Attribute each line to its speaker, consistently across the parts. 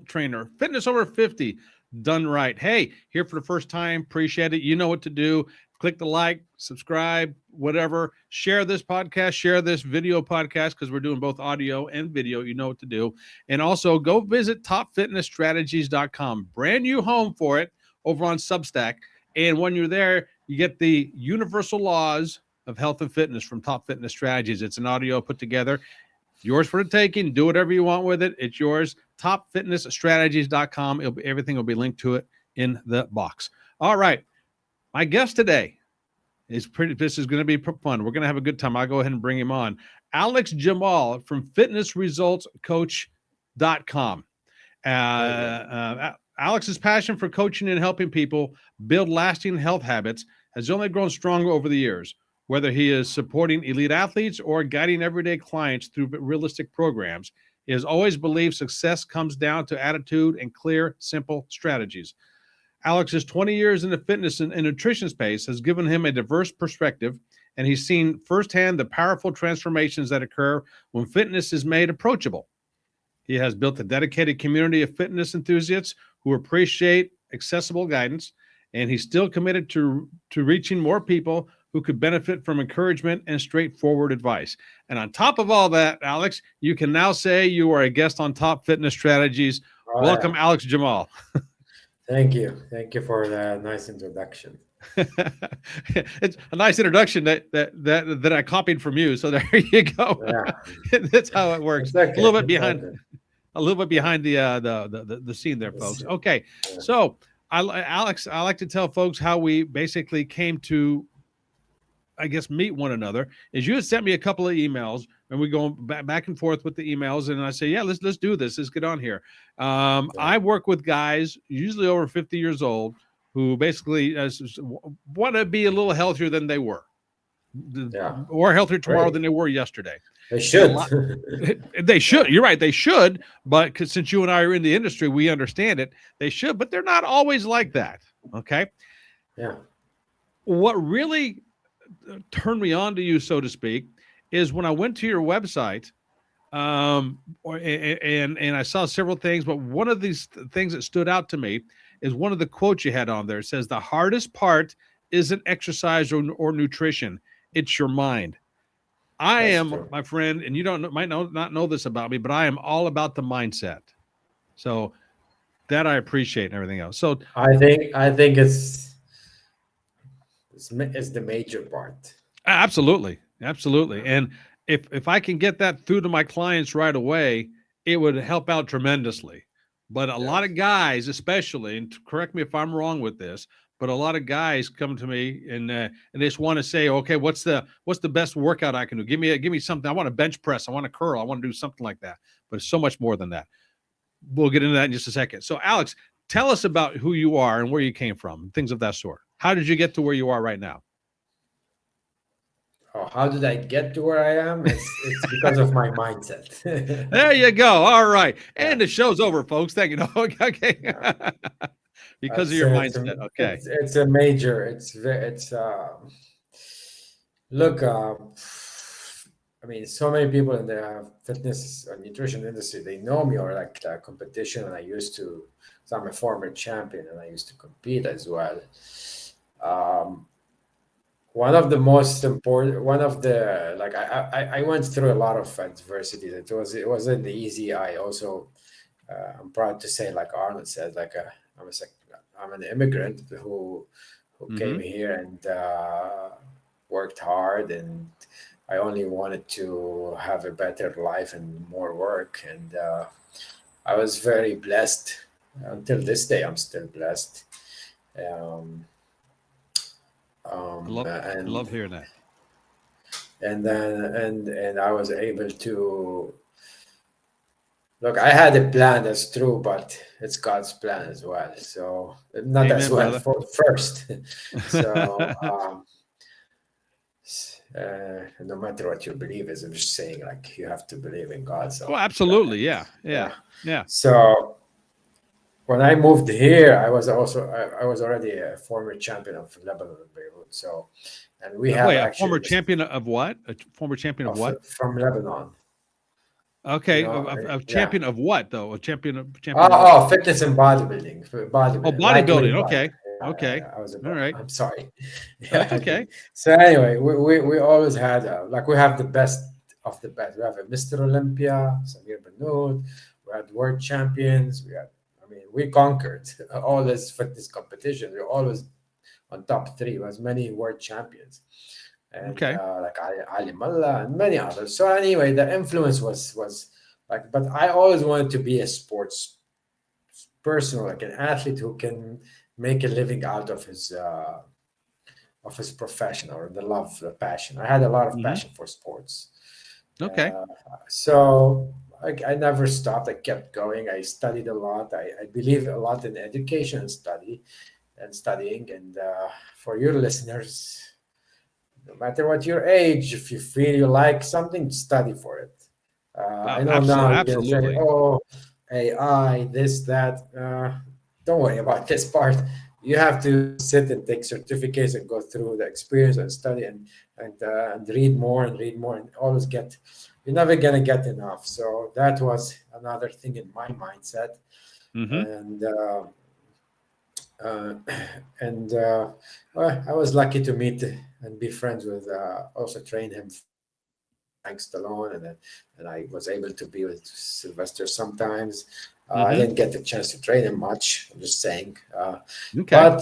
Speaker 1: trainer, fitness over 50, done right. Hey, here for the first time, appreciate it. You know what to do. Click the like, subscribe, whatever. Share this podcast, share this video podcast because we're doing both audio and video. You know what to do. And also go visit topfitnessstrategies.com. Brand new home for it over on Substack. And when you're there, you get the universal laws of health and fitness from Top Fitness Strategies. It's an audio put together. Yours for the taking. Do whatever you want with it. It's yours. Topfitnessstrategies.com. Everything will be linked to it in the box. All right. My guest today this is going to be fun. We're going to have a good time. I'll go ahead and bring him on. Alex Jamal from fitnessresultscoach.com. Alex's passion for coaching and helping people build lasting health habits has only grown stronger over the years. Whether he is supporting elite athletes or guiding everyday clients through realistic programs, he has always believed success comes down to attitude and clear, simple strategies. Alex's 20 years in the fitness and nutrition space has given him a diverse perspective, and he's seen firsthand the powerful transformations that occur when fitness is made approachable. He has built a dedicated community of fitness enthusiasts who appreciate accessible guidance, and he's still committed to reaching more people who could benefit from encouragement and straightforward advice. And on top of all that, Alex, you can now say you are a guest on Top Fitness Strategies. Welcome, yeah. Alex Jamal.
Speaker 2: Thank you. Thank you for the nice introduction.
Speaker 1: It's a nice introduction that I copied from you. So there you go. Yeah. That's how it works. Okay. A little bit behind the scene there, folks. Okay. Yeah. So Alex, I like to tell folks how we basically came to, I guess, meet one another. Is you had sent me a couple of emails, and we go back and forth with the emails, and I say, yeah, let's do this. Let's get on here. I work with guys usually over 50 years old who basically want to be a little healthier than they were, or healthier tomorrow than they were yesterday.
Speaker 2: They should.
Speaker 1: They should. You're right. They should. But since you and I are in the industry, we understand it. They should, but they're not always like that. Okay.
Speaker 2: Yeah.
Speaker 1: What really turned me on to you, so to speak, is when I went to your website, and I saw several things, but one of these things that stood out to me is one of the quotes you had on there. It says, the hardest part isn't exercise or nutrition. It's your mind. I am, my friend, and you might not know this about me, but I am all about the mindset. So that I appreciate and everything else. So
Speaker 2: I think it's the major part.
Speaker 1: Absolutely. And if I can get that through to my clients right away, it would help out tremendously. But a lot of guys, especially, and correct me if I'm wrong with this, but a lot of guys come to me and they just want to say, okay, what's the best workout I can do? Give me something. I want to bench press. I want to curl. I want to do something like that. But it's so much more than that. We'll get into that in just a second. So, Alex, tell us about who you are and where you came from, things of that sort. How did you get to where you are right now?
Speaker 2: Oh, how did I get to where I am? It's because of my mindset.
Speaker 1: There you go. All right. And the show's over, folks. Thank you. Okay. Because of your mindset. Okay.
Speaker 2: It's a major. Look, I mean, so many people in the fitness and nutrition industry, they know me, or like competition. And so I'm a former champion and I used to compete as well. One of the most important, I went through a lot of adversity. It wasn't easy. I also, I'm proud to say, like Arnold said, I'm an immigrant who came here and worked hard, and I only wanted to have a better life and more work. And I was very blessed. Until this day, I'm still blessed.
Speaker 1: I love hearing that.
Speaker 2: And then and I was able to look. I had a plan, that's true, but it's God's plan as well. So not as well first. So no matter what your belief is, I'm just saying, like, you have to believe in God. So
Speaker 1: absolutely, yeah.
Speaker 2: So when I moved here, I was already a former champion of Lebanon and Beirut. So, and we have
Speaker 1: a former champion of what? A former champion of what?
Speaker 2: From Lebanon. You
Speaker 1: Okay,
Speaker 2: know,
Speaker 1: a
Speaker 2: yeah.
Speaker 1: champion of what though? A champion
Speaker 2: Oh,
Speaker 1: of what?
Speaker 2: fitness and bodybuilding,
Speaker 1: Oh,
Speaker 2: bodybuilding,
Speaker 1: bodybuilding.
Speaker 2: lightweight body.
Speaker 1: Okay,
Speaker 2: Yeah, yeah,
Speaker 1: okay,
Speaker 2: yeah. I was
Speaker 1: all
Speaker 2: about.
Speaker 1: right.
Speaker 2: I'm sorry.
Speaker 1: That's
Speaker 2: Yeah, okay.
Speaker 1: okay.
Speaker 2: So anyway, we always had like we have the best of the best. We have a Mr. Olympia, Samir Benood. We had world champions. We had. I mean, we conquered all this fitness competition. We were always on top three. Was many world champions, and
Speaker 1: Okay.
Speaker 2: like Ali Mullah and many others. So anyway, the influence was like. But I always wanted to be a sports person, like an athlete who can make a living out of his profession or the love, the passion. I had a lot of
Speaker 1: Hmm.
Speaker 2: passion for sports.
Speaker 1: Okay.
Speaker 2: Uh, so I never stopped. I kept going. I studied a lot. I believe a lot in education and studying. And for your listeners, no matter what your age, if you feel you like something, study for it. I know now you're going to say,
Speaker 1: Absolutely.
Speaker 2: oh, AI, this, that. Don't worry about this part. You have to sit and take certificates and go through the experience and study and read more and read more and always get. You're never gonna get enough. So that was another thing in my mindset,
Speaker 1: Hmm.
Speaker 2: and uh, and well, I was lucky to meet and be friends with also train him, Frank Stallone, and I was able to be with Sylvester sometimes. I
Speaker 1: Hmm.
Speaker 2: didn't get the chance to train him much. I'm just saying,
Speaker 1: Okay.
Speaker 2: but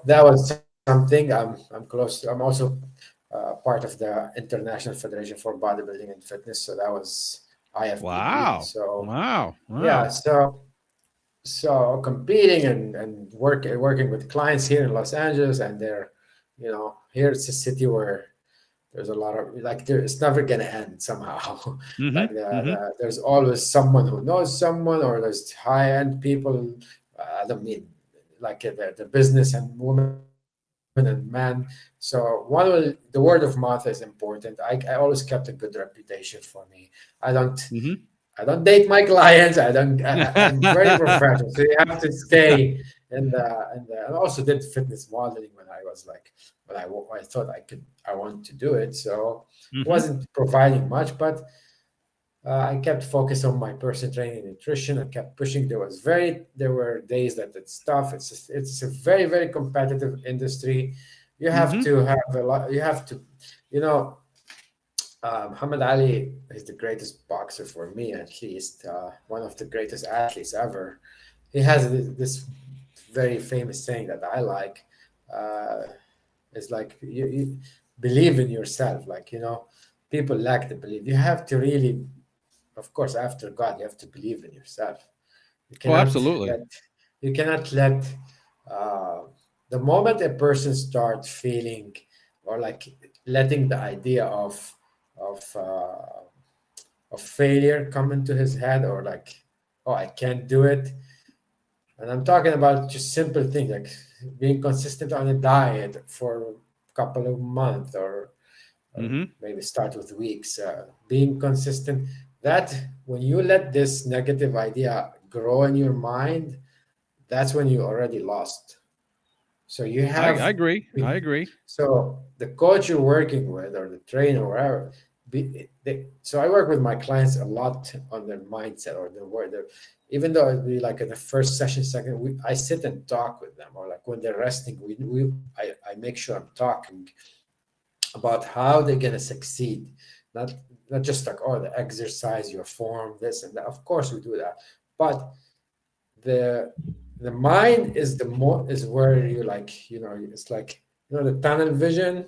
Speaker 2: that was something. I'm close. I'm also part of the International Federation for Bodybuilding and Fitness, so that was IFBB.
Speaker 1: Wow.
Speaker 2: So
Speaker 1: Wow.
Speaker 2: yeah,
Speaker 1: Wow.
Speaker 2: so competing and working with clients here in Los Angeles, and here it's a city where there's a lot of like it's never gonna end somehow.
Speaker 1: Hmm.
Speaker 2: Like
Speaker 1: Hmm.
Speaker 2: there's always someone who knows someone, or there's high end people. I don't mean like the business and women and men. So the word of mouth is important. I always kept a good reputation for me. I don't
Speaker 1: Hmm.
Speaker 2: I don't date my clients. I'm very professional. So you have to stay and I also did fitness modeling when I was like when I thought I wanted to do it. So it
Speaker 1: Hmm.
Speaker 2: wasn't providing much, but I kept focus on my personal training and nutrition. I kept pushing. There were days that it's tough. It's a very very competitive industry. You have
Speaker 1: Hmm.
Speaker 2: to have a lot. You have to, you know, Muhammad Ali is the greatest boxer for me, at least. One of the greatest athletes ever. He has this very famous saying that I like. Uh, it's like you believe in yourself. Like people lack the belief. You have to really, of course, after God, you have to believe in yourself. You
Speaker 1: Oh,
Speaker 2: cannot
Speaker 1: absolutely.
Speaker 2: let you cannot let uh, the moment a person starts feeling or like letting the idea of uh, of failure come into his head, or like, oh, I can't do it. And I'm talking about just simple things like being consistent on a diet for a couple of months, or
Speaker 1: Hmm.
Speaker 2: maybe start with weeks. Being consistent. That when you let this negative idea grow in your mind, that's when you already lost. So you
Speaker 1: I
Speaker 2: have,
Speaker 1: agree. I agree.
Speaker 2: so the coach you're working with or the trainer or whatever, so I work with my clients a lot on their mindset or their word. Even though it'd be like in the first session, second, I sit and talk with them, or like when they're resting, I make sure I'm talking about how they're gonna succeed, not not just like, oh, the exercise, your form, this and that. Of course we do that, but the the mind is the more is where you like, it's like, the tunnel vision.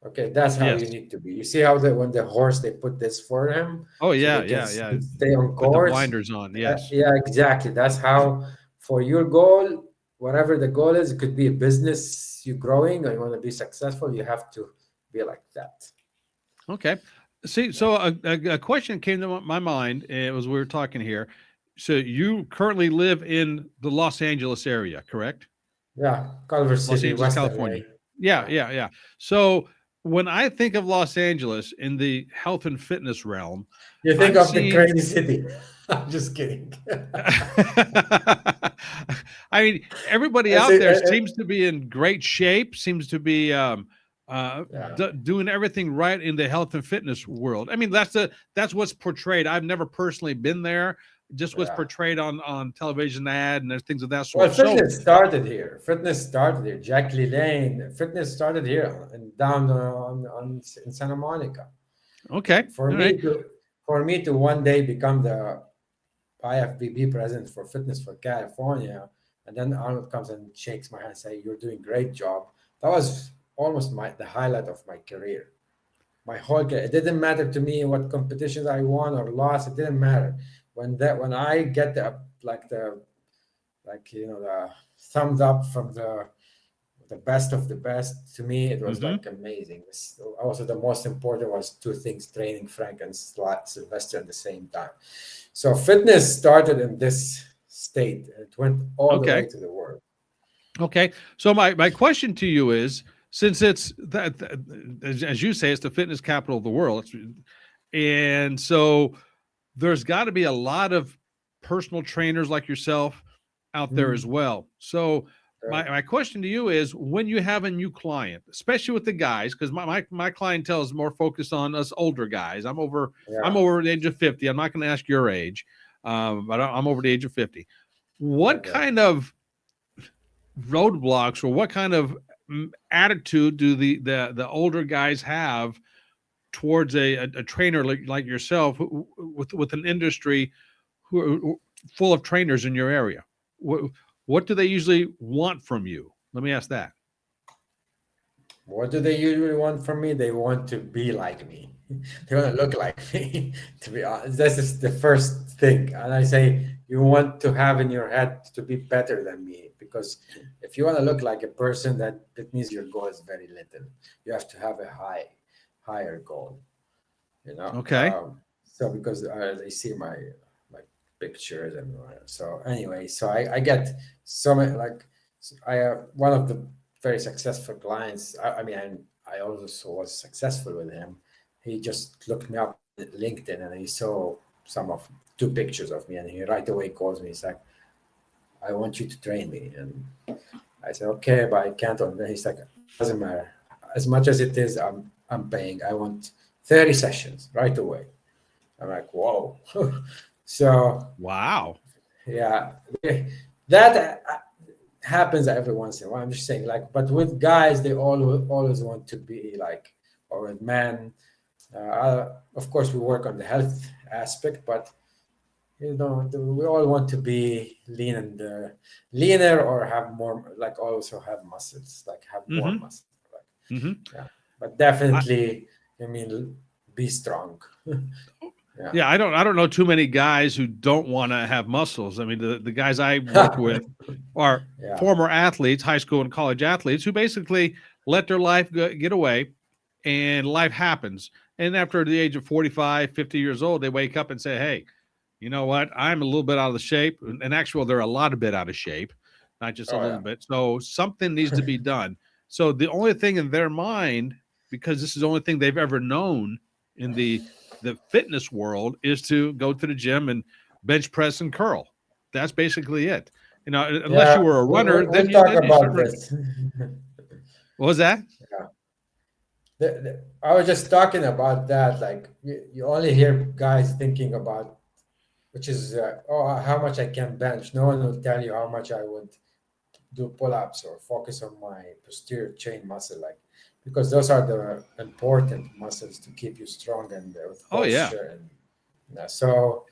Speaker 2: Okay, that's how
Speaker 1: Yes.
Speaker 2: you need to be. You see how when the horse they put this for him
Speaker 1: Oh,
Speaker 2: so
Speaker 1: yeah.
Speaker 2: they can
Speaker 1: Yeah. Yeah.
Speaker 2: stay on
Speaker 1: Put the
Speaker 2: course.
Speaker 1: blinders on. Yes.
Speaker 2: Yeah, exactly. That's how, for your goal, whatever the goal is, it could be a business you're growing or you want to be successful, you have to be like that.
Speaker 1: Okay. See,
Speaker 2: Yeah.
Speaker 1: so a question came to my mind as we were talking here. So you currently live in the Los Angeles area, correct?
Speaker 2: Yeah, Culver
Speaker 1: Los
Speaker 2: City,
Speaker 1: Angeles,
Speaker 2: West
Speaker 1: California.
Speaker 2: LA.
Speaker 1: Yeah,
Speaker 2: Yeah.
Speaker 1: yeah, yeah. So when I think of Los Angeles in the health and fitness realm,
Speaker 2: You think
Speaker 1: I'm
Speaker 2: of the
Speaker 1: seeing.
Speaker 2: crazy city. I'm just kidding.
Speaker 1: I mean, everybody
Speaker 2: I
Speaker 1: out
Speaker 2: say,
Speaker 1: there seems to be in great shape. Seems to be
Speaker 2: Yeah,
Speaker 1: doing everything right in the health and fitness world. I mean, that's what's portrayed. I've never personally been there. Just what's
Speaker 2: yeah.
Speaker 1: portrayed on television ad and there's things of that
Speaker 2: Well,
Speaker 1: sort. So
Speaker 2: fitness started here. Fitness started here. Jack Lane. Fitness started here and down on in Santa Monica.
Speaker 1: okay,
Speaker 2: For
Speaker 1: all right,
Speaker 2: me to for me to one day become the IFBB president for fitness for California, and then Arnold comes and shakes my hand, and say, "You're doing great job." That was almost the highlight of my career. My whole career. It didn't matter to me what competitions I won or lost. It didn't matter. When I get the thumbs up from the best of the best, to me it was
Speaker 1: hmm
Speaker 2: like amazing. Also, the most important was two things: training Frank and Sylvester at the same time. So fitness started in this state and it went all the
Speaker 1: okay,
Speaker 2: way to the world.
Speaker 1: okay. So my question to you is, since it's as you say, it's the fitness capital of the world, and so there's got to be a lot of personal trainers like yourself out there as
Speaker 2: Mm,
Speaker 1: well. So
Speaker 2: yeah,
Speaker 1: my question to you is when you have a new client, especially with the guys, because my clientele is more focused on us older guys. I'm
Speaker 2: yeah,
Speaker 1: over the age of 50. I'm not going to ask your age, but I'm over the age of 50. What
Speaker 2: okay.
Speaker 1: kind of roadblocks or what kind of attitude do the older guys have towards a trainer like yourself with an industry who full of trainers in your area? What do they usually want from you? Let me ask that.
Speaker 2: What do they usually want from me? They want to be like me. They want to look like me. To be honest, this is the first thing. And I say you want to have in your head to be better than me, because if you want to look like a person, that means your goal is very little. You have to have a higher goal. You know.
Speaker 1: Okay.
Speaker 2: So because they see my pictures and so anyway, so I get so many like I one of the very successful clients. I mean, I also was successful with him. He just looked me up on LinkedIn and he saw some of two pictures of me, and he right away calls me. He's like, "I want you to train me," and I said, "Okay, but I can't." And he's like, "Doesn't matter. As much as it is, I'm paying. I want 30 sessions right away." I'm like, "Whoa!" So
Speaker 1: Wow.
Speaker 2: yeah, that happens every once in a while. I'm just saying, like, but with guys, they always want to be like, or with men. Of course, we work on the health aspect, but we all want to be leaner or have more, like also have muscles, like have more
Speaker 1: Mm-hmm.
Speaker 2: muscle. Like,
Speaker 1: Mm-hmm.
Speaker 2: yeah, but definitely, I mean, be strong. Yeah,
Speaker 1: Yeah, I don't know too many guys who don't want to have muscles. I mean, the guys I work with are
Speaker 2: yeah.
Speaker 1: former athletes, high school and college athletes who basically let their life get away and life happens. And after the age of 45, 50 years old, they wake up and say, "Hey, you know what? I'm a little bit out of the shape." And actually, they're a lot of bit out of shape, not just a
Speaker 2: Oh
Speaker 1: little
Speaker 2: yeah.
Speaker 1: bit. So something needs to be done. So the only thing in their mind, because this is the only thing they've ever known in the fitness world, is to go to the gym and bench press and curl. That's basically it. You know, unless
Speaker 2: Yeah,
Speaker 1: you were a runner,
Speaker 2: we'll talk
Speaker 1: then you start
Speaker 2: about
Speaker 1: running.
Speaker 2: this.
Speaker 1: What was that?
Speaker 2: Yeah. I was just talking about that. Like, you only hear guys thinking about, which is, oh, how much I can bench. No one will tell you how much I would do pull ups or focus on my posterior chain muscle. Like, because those are the important muscles to keep you strong and with
Speaker 1: Oh yeah.
Speaker 2: posture. And so,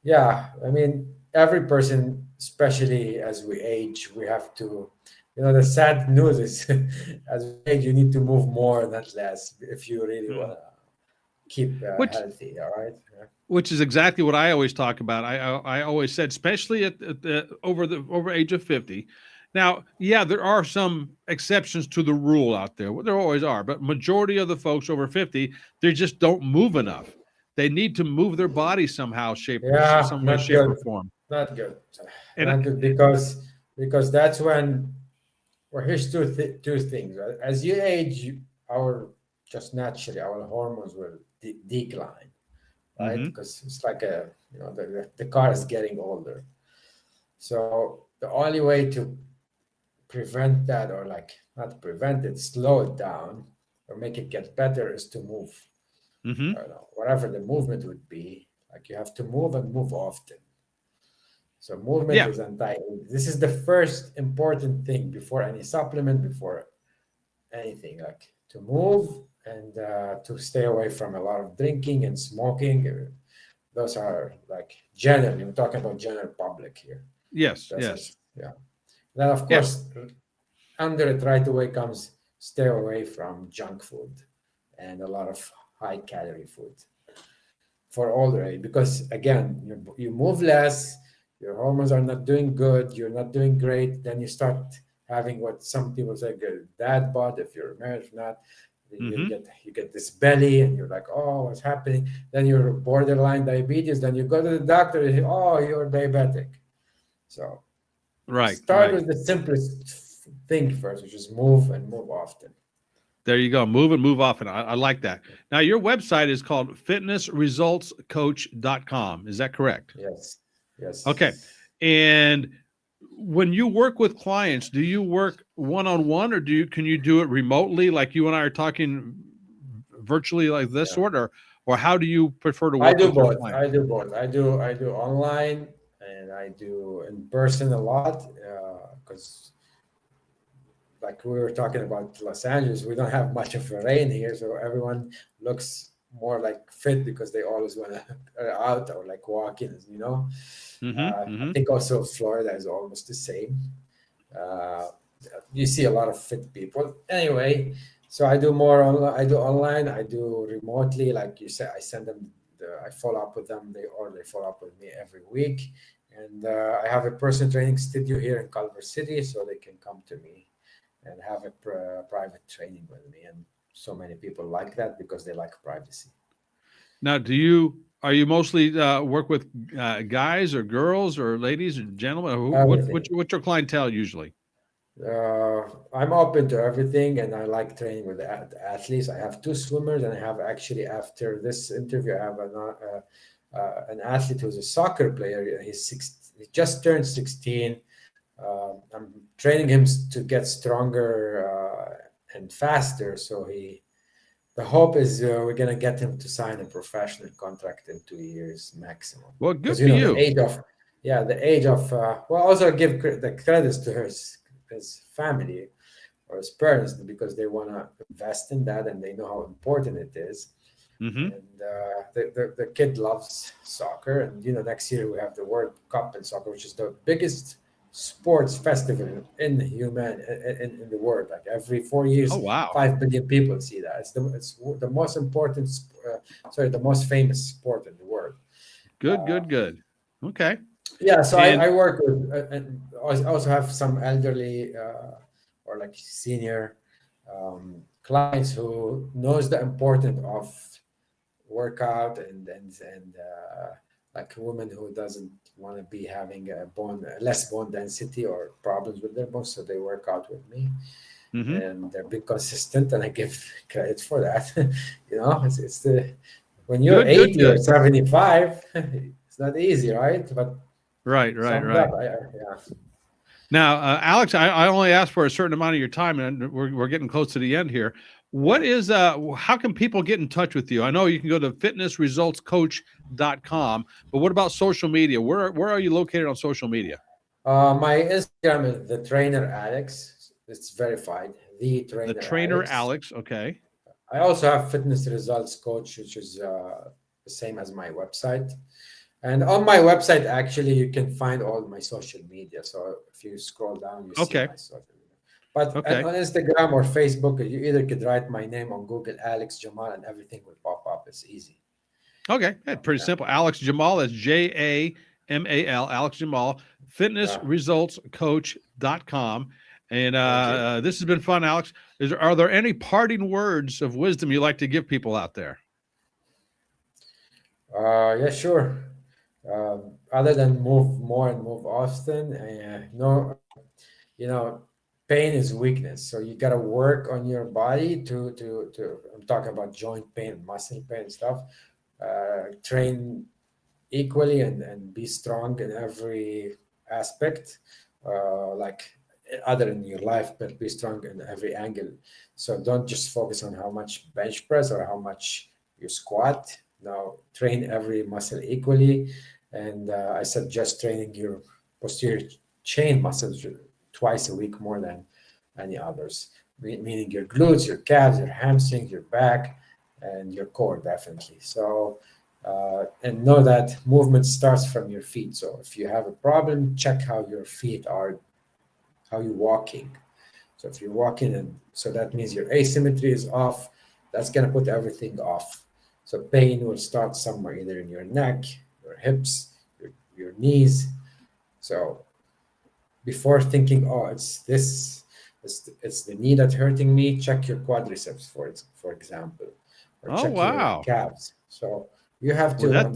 Speaker 2: yeah, I mean, every person, especially as we age, we have to, the sad news is as we age, you need to move more, not less, if you really want
Speaker 1: Yeah.
Speaker 2: to keep
Speaker 1: Which
Speaker 2: healthy. All right. Yeah.
Speaker 1: which is exactly what I always talk about. I always said, especially at over age of 50. Now, yeah, there are some exceptions to the rule out there. Well, there always are, but majority of the folks over 50, they just don't move enough. They need to move their body somehow,
Speaker 2: Yeah,
Speaker 1: some way,
Speaker 2: not
Speaker 1: shape, or
Speaker 2: good.
Speaker 1: form.
Speaker 2: Not good.
Speaker 1: And
Speaker 2: Not good because that's when, well, here's two things. Right? As you age, our just naturally our hormones will decline, right?
Speaker 1: mm-hmm,
Speaker 2: Because it's like the car is getting older. So the only way to prevent that, or like not prevent it, slow it down, or make it get better is to move.
Speaker 1: Mm-hmm.
Speaker 2: Whatever the movement would be, like you have to move and move often. So movement
Speaker 1: Yeah.
Speaker 2: is anti. This is the first important thing before any supplement, before anything. Like to move and to stay away from a lot of drinking and smoking. Those are like generally. I'm talking about general public here.
Speaker 1: Yes.
Speaker 2: That's
Speaker 1: Yes.
Speaker 2: it. Yeah. Then of
Speaker 1: Yeah.
Speaker 2: course, under it right away comes stay away from junk food and a lot of high calorie food for older age because again you move less, your hormones are not doing good, you're not doing great, then you start having what some people say good dad bod if you're married. If not,
Speaker 1: Mm-hmm.
Speaker 2: you get this belly and you're like, oh, what's happening? Then you're borderline diabetes, then you go to the doctor and oh, you're diabetic. So
Speaker 1: Right.
Speaker 2: start
Speaker 1: Right.
Speaker 2: with the simplest thing first, which is move and move often.
Speaker 1: There you go. Move and move often. I like that. Now, your website is called fitnessresultscoach.com. Is that correct?
Speaker 2: Yes,
Speaker 1: Okay.
Speaker 2: yes.
Speaker 1: And when you work with clients, do you work one on one or can you do it remotely like you and I are talking virtually like this
Speaker 2: Yeah.
Speaker 1: sort or how do you prefer to
Speaker 2: I
Speaker 1: work
Speaker 2: do
Speaker 1: with your
Speaker 2: both.
Speaker 1: clients?
Speaker 2: I do both. I do online and I do in person a lot because, like we were talking about Los Angeles, we don't have much of a rain here, so everyone looks more like fit because they always want to out or like walking.
Speaker 1: Mm-hmm.
Speaker 2: I
Speaker 1: Mm-hmm.
Speaker 2: think also Florida is almost the same. Uh, you see a lot of fit people. Anyway, so I do more online. I do online. I do remotely. Like you said, I send them. I follow up with them. They follow up with me every week. And I have a personal training studio here in Culver City, so they can come to me and have a private training with me. And so many people like that because they like privacy.
Speaker 1: Now, are you mostly work with guys or girls or ladies or gentlemen?
Speaker 2: Everything.
Speaker 1: What's your clientele usually?
Speaker 2: I'm open to everything, and I like training with athletes. I have two swimmers, and I have actually after this interview, I have an athlete who's a soccer player. He just turned 16. I'm training him to get stronger and faster. So the hope is we're gonna get him to sign a professional contract in 2 years maximum.
Speaker 1: Well,
Speaker 2: Because
Speaker 1: good for
Speaker 2: the
Speaker 1: you.
Speaker 2: age of the age of well, also give the credits to his family or his parents because they want to invest in that and they know how important it is.
Speaker 1: Mm-hmm.
Speaker 2: And the kid loves soccer, and next year we have the World Cup in soccer, which is the biggest sports festival in human in the world. Like every 4 years,
Speaker 1: Oh, wow.
Speaker 2: 5 billion people see that. It's the most important, the most famous sport in the world.
Speaker 1: Good,
Speaker 2: Uh,
Speaker 1: good, good. Okay.
Speaker 2: yeah, so
Speaker 1: And
Speaker 2: I work with, and I also have some elderly or like senior clients who knows the importance of workout and like a woman who doesn't want to be having a less bone density or problems with their bones, so they work out with me,
Speaker 1: mm-hmm.
Speaker 2: and they're being consistent, and I give credit for that. It's the when you're
Speaker 1: Good, good,
Speaker 2: 80 or
Speaker 1: good.
Speaker 2: 75, it's not easy, right? But
Speaker 1: Right, right,
Speaker 2: summed up,
Speaker 1: right.
Speaker 2: yeah.
Speaker 1: Now, Alex, I only asked for a certain amount of your time, and we're getting close to the end here. What
Speaker 2: Yeah.
Speaker 1: is how can people get in touch with you? I know you can go to fitnessresultscoach.com, but what about social media? Where are you located on social media?
Speaker 2: My Instagram is the trainer Alex. It's verified. The
Speaker 1: The
Speaker 2: trainer
Speaker 1: trainer
Speaker 2: Alex.
Speaker 1: Alex. Okay.
Speaker 2: I also have fitness results coach, which is the same as my website. And on my website, actually, you can find all my social media. So if you scroll down, you see
Speaker 1: Okay.
Speaker 2: my social media. But
Speaker 1: Okay.
Speaker 2: on Instagram or Facebook, you either could write my name on Google, Alex Jamal, and everything will pop up. It's easy.
Speaker 1: Okay. Hey, pretty
Speaker 2: Yeah.
Speaker 1: simple. Alex Jamal. That's Jamal. Alex Jamal.
Speaker 2: Yeah.
Speaker 1: Fitnessresultscoach.com. And
Speaker 2: Thank you.
Speaker 1: this has been fun, Alex. Are there any parting words of wisdom you like to give people out there?
Speaker 2: Yeah, sure. Other than move more and move often, no, you know, pain is weakness. So you got to work on your body to. I'm talking about joint pain, muscle pain stuff. Train equally and be strong in every aspect. Like other in your life, but be strong in every angle. So don't just focus on how much bench press or how much you squat. Now train every muscle equally, and I suggest training your posterior chain muscles twice a week more than any others. Meaning your glutes, your calves, your hamstrings, your back, and your core definitely. So. And know that movement starts from your feet. So if you have a problem, check how your feet are, how you're walking. So if you're walking, and so that means your asymmetry is off, that's gonna put everything off. So pain will start somewhere, either in your neck, your hips, your knees. So before thinking, oh, it's this, it's the knee that's hurting me, check your quadriceps for example, or
Speaker 1: Oh,
Speaker 2: check your
Speaker 1: wow.
Speaker 2: calves. So you have
Speaker 1: Well,
Speaker 2: to
Speaker 1: that's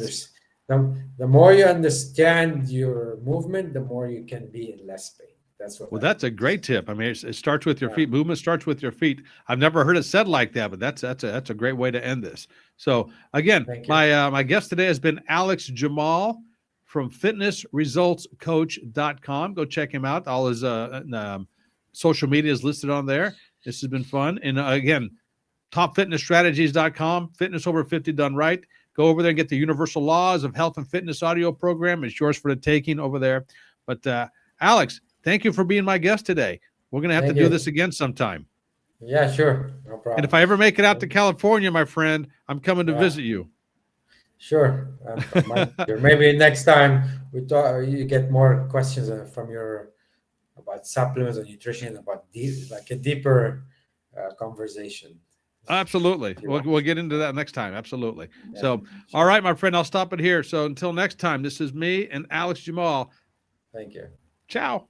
Speaker 2: understand. The more you understand your movement, the more you can be in less pain. That's what
Speaker 1: Well,
Speaker 2: I
Speaker 1: that's a
Speaker 2: believe.
Speaker 1: great tip. I mean, it starts with your
Speaker 2: Yeah.
Speaker 1: feet. Movement starts with your feet. I've never heard it said like that, but that's a great way to end this. So again,
Speaker 2: Thank you.
Speaker 1: my guest today has been Alex Jamal from fitnessresultscoach.com. Go check him out. All his social media is listed on there. This has been fun. And again, topfitnessstrategies.com, fitness over 50 done right. Go over there and get the universal laws of health and fitness audio program. It's yours for the taking over there. But Alex, thank you for being my guest today. We're going to have to
Speaker 2: Thank
Speaker 1: do this
Speaker 2: you.
Speaker 1: again sometime.
Speaker 2: Yeah, sure. No
Speaker 1: And if
Speaker 2: problem.
Speaker 1: I ever make it out to
Speaker 2: Um,
Speaker 1: California, my friend, I'm coming to
Speaker 2: Yeah,
Speaker 1: visit you.
Speaker 2: sure. I might be there. Maybe next time we talk, you get more questions from your about supplements and nutrition, about like a deeper conversation.
Speaker 1: Absolutely.
Speaker 2: If you
Speaker 1: We'll
Speaker 2: want.
Speaker 1: get into that next time. Absolutely.
Speaker 2: Yeah,
Speaker 1: So, all
Speaker 2: sure.
Speaker 1: right, my friend, I'll stop it here. So until next time, this is me and Alex Jamal.
Speaker 2: Thank you.
Speaker 1: Ciao.